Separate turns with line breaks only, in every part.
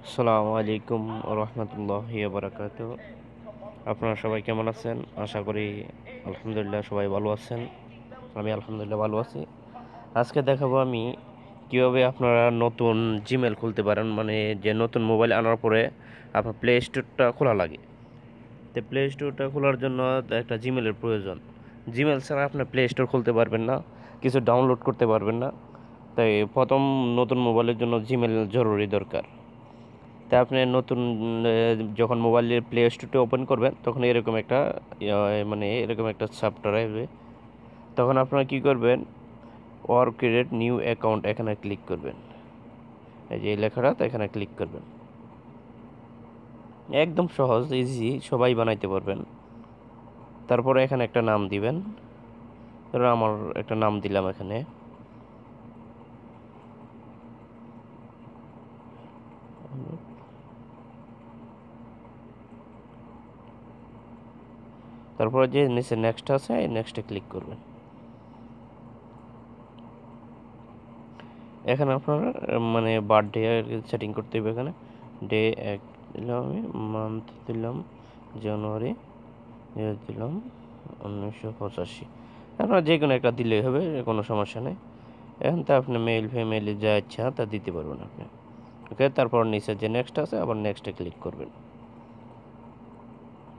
আসসালামু আলাইকুম রহমতুল্লাহি বারাকাতু। আপনারা সবাই কেমন আছেন? আশা করি আলহামদুলিল্লাহ সবাই ভালো আছেন। আমি আলহামদুলিল্লাহ ভালো আছি। আজকে দেখাবো আমি কিভাবে আপনারা নতুন জিমেল খুলতে পারেন, মানে যে নতুন মোবাইল আনার পরে আপনার প্লে স্টোরটা খোলা লাগে। তো প্লে স্টোরটা খোলার জন্য একটা জিমেলের প্রয়োজন। জিমেল ছাড়া আপনি প্লে স্টোর খুলতে পারবেন না, কিছু ডাউনলোড করতে পারবেন না। তাই প্রথম নতুন মোবাইলের জন্য জিমেল জরুরি দরকার। তা আপনি নতুন যখন মোবাইলের প্লে স্টোরটা ওপেন করবেন তখন এরকম একটা মানে এরকম একটা চ্যাপ্টার আসবে। তখন আপনারা কি করবেন, ওর ক্রিয়েট নিউ অ্যাকাউন্ট এখানে ক্লিক করবেন। এই যে এই লেখাটা, তো এখানে ক্লিক করবেন। একদম সহজ, ইজি, সবাই বানাইতে পারবেন। তারপরে এখানে একটা নাম দিবেন। ধরুন আমার একটা নাম দিলাম এখানে। তারপরে যে নিচে নেক্সট আছে, এই নেক্সটে ক্লিক করবেন। এখানে আপনার মানে বার্থডে সেটিং করতে হবে। এখানে ডে এক দিলাম, আমি মান্থ দিলাম জানুয়ারি, ইয়ার দিলাম 1985। আপনার যে কোনো একটা দিলেই হবে, কোনো সমস্যা নেই। এখন তো আপনি মেল ফিমেলে যা ইচ্ছা তা দিতে পারবেন আপনি। ওকে, তারপর নিচে যে নেক্সট আছে আবার নেক্সটে ক্লিক করবেন।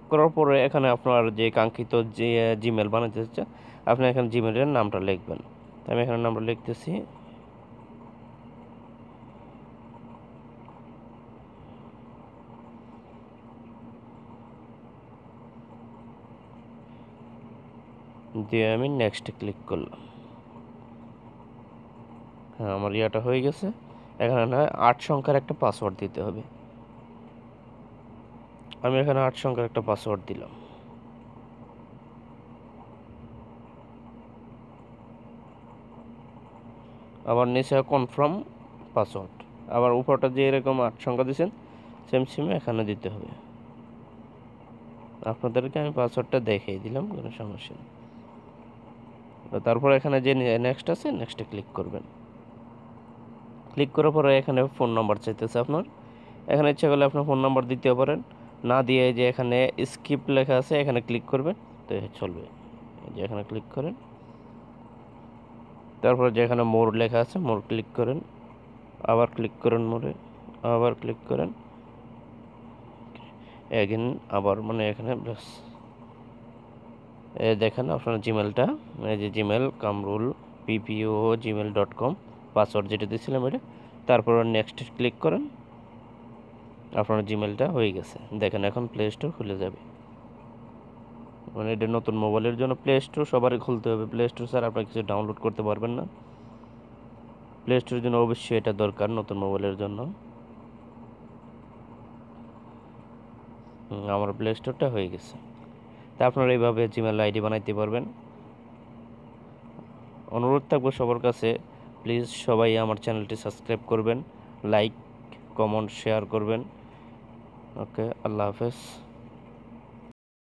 করার পরে এখানে আপনার যে কাঙ্ক্ষিত যে জিমেল বানাতে চাচ্ছেন, আপনি এখানে জিমেলের নামটা লিখবেন। আমি এখানে নামটা লিখতেছি। দিয়ে আমি নেক্সটে ক্লিক করলাম। হ্যাঁ, আমার ইয়াটা হয়ে গেছে। এখানে 8 সংখ্যার একটা পাসওয়ার্ড দিতে হবে। আমি এখানে 8 সংখ্যার একটা পাসওয়ার্ড দিলাম। আবার নিচে কনফার্ম পাসওয়ার্ড। আবার উপরটা যে এরকম 8 সংখ্যা দিয়েছেন সেম সেম এখানে দিতে হবে। আপনাদেরকে আমি পাসওয়ার্ডটা দেখিয়ে দিলাম, কোনো সমস্যা নেই। তারপর এখানে যে নেক্সট আছে, নেক্সটে ক্লিক করবেন। ক্লিক করার পরে এখানে ফোন নাম্বার চাইতেছে আপনার। এখানে ইচ্ছা করলে আপনার ফোন নাম্বার দিতে পারেন, না দিয়ে যে এখানে স্কিপ লেখা আছে এখানে ক্লিক করবেন, তো চলবে। যে এখানে ক্লিক করেন, তারপর যেখানে মোর লেখা আছে মোর ক্লিক করেন, আবার ক্লিক করেন মোরে, আবার ক্লিক করেন এগেন, আবার মানে এখানে ব্যাস। দেখেন আপনার জিমেলটা, এই যে জিমেল কামরুল ppo@gmail.com পাসওয়ার্ড যেটা দিয়েছিলাম এটা। তারপর নেক্সট ক্লিক করেন, আপনার জিমেলটা হয়ে গেছে। দেখেন এখন প্লে স্টোর খুলে যাবে। মানে এটা নতুন মোবাইলের জন্য প্লে স্টোর সবারই খুলতে হবে। প্লে স্টোর স্যার আপনার কিছু ডাউনলোড করতে পারবেন না। প্লে স্টোরের জন্য অবশ্যই এটা দরকার নতুন মোবাইলের জন্য। আমার প্লে স্টোরটা হয়ে গেছে। তা আপনারা এইভাবে জিমেল আইডি বানাইতে পারবেন। অনুরোধ থাকবে সবার কাছে, প্লিজ সবাই আমার চ্যানেলটি সাবস্ক্রাইব করবেন, লাইক কমেন্ট শেয়ার করবেন। ওকে, আল্লাহ হাফেজ।